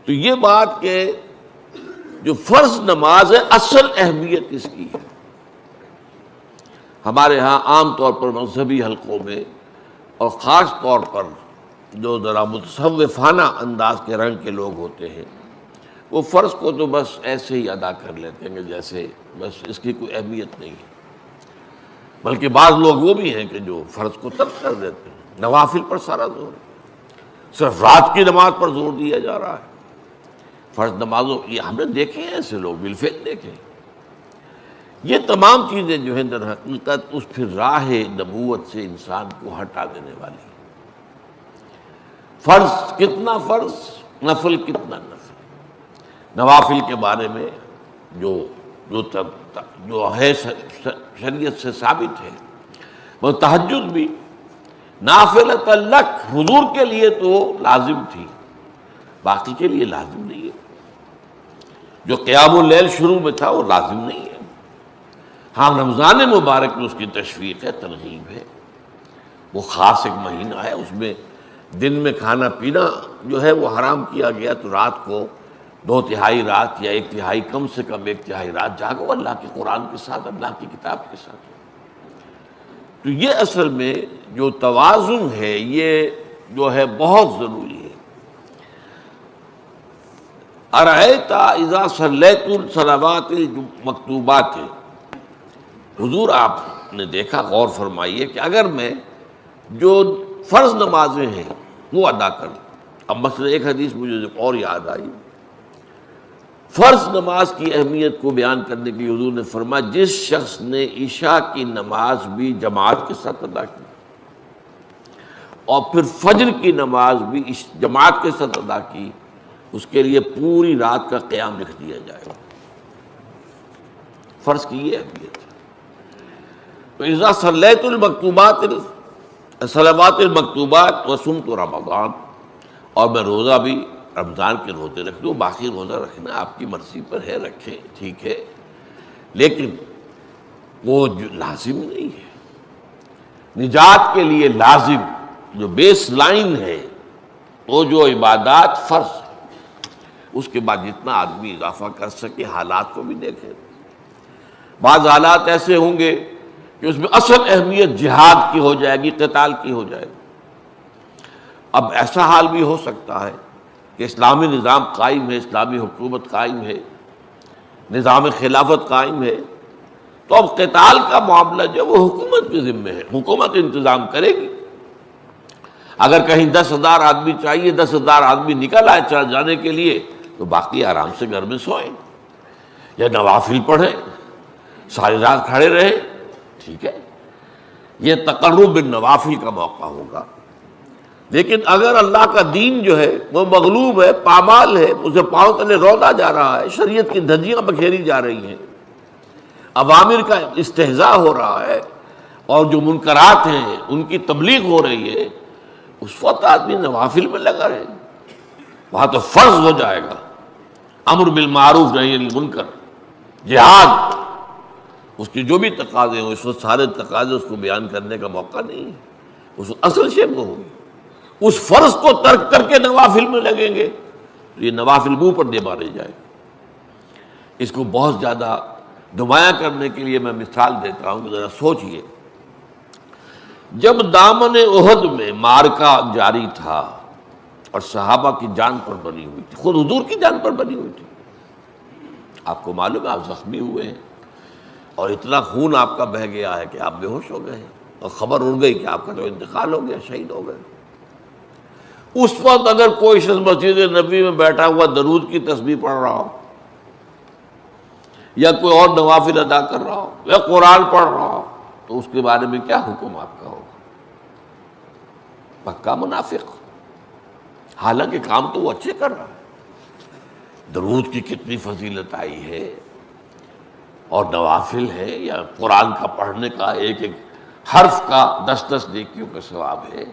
تو یہ بات کہ جو فرض نماز ہے اصل اہمیت اس کی ہے. ہمارے ہاں عام طور پر مذہبی حلقوں میں اور خاص طور پر جو ذرا متصوفانہ انداز کے رنگ کے لوگ ہوتے ہیں وہ فرض کو تو بس ایسے ہی ادا کر لیتے ہیں کہ جیسے بس اس کی کوئی اہمیت نہیں ہے. بلکہ بعض لوگ وہ بھی ہیں کہ جو فرض کو ترک کر دیتے ہیں. نوافل پر سارا زور ہے، صرف رات کی نماز پر زور دیا جا رہا ہے. فرض نمازوں یہ ہم نے دیکھے ہیں، ایسے لوگ بالفعل دیکھے. یہ تمام چیزیں جو ہیں در حقیقت اس پھر راہ نبوت سے انسان کو ہٹا دینے والی ہیں. فرض کتنا فرض، نفل کتنا نفل. نوافل کے بارے میں جو ہے شریعت سے ثابت ہے، وہ تہجد بھی نافلۃ لک، حضور کے لیے تو لازم تھی، باقی کے لیے لازم نہیں ہے. جو قیام اللیل شروع میں تھا وہ لازم نہیں ہے. ہاں رمضان مبارک میں اس کی تشویق ہے، ترغیب ہے. وہ خاص ایک مہینہ ہے، اس میں دن میں کھانا پینا جو ہے وہ حرام کیا گیا، تو رات کو 2/3 رات یا 1/3 کم سے کم 1/3 رات جاگو اللہ کے قرآن کے ساتھ، اللہ کی کتاب کے ساتھ. تو یہ اصل میں جو توازن ہے یہ جو ہے بہت ضروری ہے. ارأیت اذا صلیت الصلوات المکتوبات، حضور آپ نے دیکھا، غور فرمائیے کہ اگر میں جو فرض نمازیں ہیں وہ ادا کروں. اب مثلا ایک حدیث مجھے اور یاد آئی، فرض نماز کی اہمیت کو بیان کرنے کے لیے حضور نے فرمایا جس شخص نے عشاء کی نماز بھی جماعت کے ساتھ ادا کی اور پھر فجر کی نماز بھی جماعت کے ساتھ ادا کی، اس کے لیے پوری رات کا قیام لکھ دیا جائے گا. فرض کی یہ اہمیت ہے. تو اذا صلیت المکتوبات صلوات المکتوبات وصمت رمضان، اور میں روزہ بھی رمضان کے روزے رکھ دوں، باقی روزہ رکھنا آپ کی مرضی پر ہے، رکھیں ٹھیک ہے، لیکن وہ لازم نہیں ہے. نجات کے لیے لازم جو بیس لائن ہے وہ جو عبادات فرض ہے، اس کے بعد جتنا آدمی اضافہ کر سکے. حالات کو بھی دیکھیں، بعض حالات ایسے ہوں گے کہ اس میں اصل اہمیت جہاد کی ہو جائے گی، قتال کی ہو جائے گی. اب ایسا حال بھی ہو سکتا ہے کہ اسلامی نظام قائم ہے، اسلامی حکومت قائم ہے، نظام خلافت قائم ہے، تو اب قتال کا معاملہ جو وہ حکومت کے ذمہ ہے، حکومت انتظام کرے گی. اگر کہیں 10,000 آدمی چاہیے، 10,000 آدمی نکل آئے چل جانے کے لیے، تو باقی آرام سے گھر میں سوئیں یا نوافل پڑھیں، ساری رات کھڑے رہیں، ٹھیک ہے. یہ تقرب بالنوافل کا موقع ہوگا. لیکن اگر اللہ کا دین جو ہے وہ مغلوب ہے، پامال ہے، اسے پاؤں تلے رودا جا رہا ہے، شریعت کی دھجیاں بکھیری جا رہی ہیں، اوامر کا استہزاء ہو رہا ہے، اور جو منکرات ہیں ان کی تبلیغ ہو رہی ہے، اس وقت آدمی نوافل میں لگا رہے. وہاں تو فرض ہو جائے گا امر بالمعروف نہی عن المنکر، جہاد، اس کی جو بھی تقاضے ہوں، اس وقت سارے تقاضے اس کو بیان کرنے کا موقع نہیں ہے. اس وقت اصل شے وہ ہوگی. اس فرض کو ترک کر کے نوافل میں لگیں گے تو یہ نوافل منہ پر دے مارے جائے. اس کو بہت زیادہ نمایاں کرنے کے لیے میں مثال دیتا ہوں کہ ذرا سوچئے. جب دامن احد میں معرکہ جاری تھا اور صحابہ کی جان پر بنی ہوئی تھی، خود حضور کی جان پر بنی ہوئی تھی، آپ کو معلوم ہے آپ زخمی ہوئے ہیں اور اتنا خون آپ کا بہہ گیا ہے کہ آپ بے ہوش ہو گئے ہیں، اور خبر اڑ گئی کہ آپ کا تو انتقال ہو گیا، شہید ہو گئے. اس وقت اگر کوئی شخص مسجد نبی میں بیٹھا ہوا درود کی تسبیح پڑھ رہا ہو، یا کوئی اور نوافل ادا کر رہا ہو، یا قرآن پڑھ رہا ہو، تو اس کے بارے میں کیا حکم آپ کا ہوگا؟ پکا منافق. حالانکہ کام تو وہ اچھے کر رہا ہے. درود کی کتنی فضیلت آئی ہے، اور نوافل ہے، یا قرآن کا پڑھنے کا ایک ایک حرف کا 10 نیکیوں کا ثواب ہے.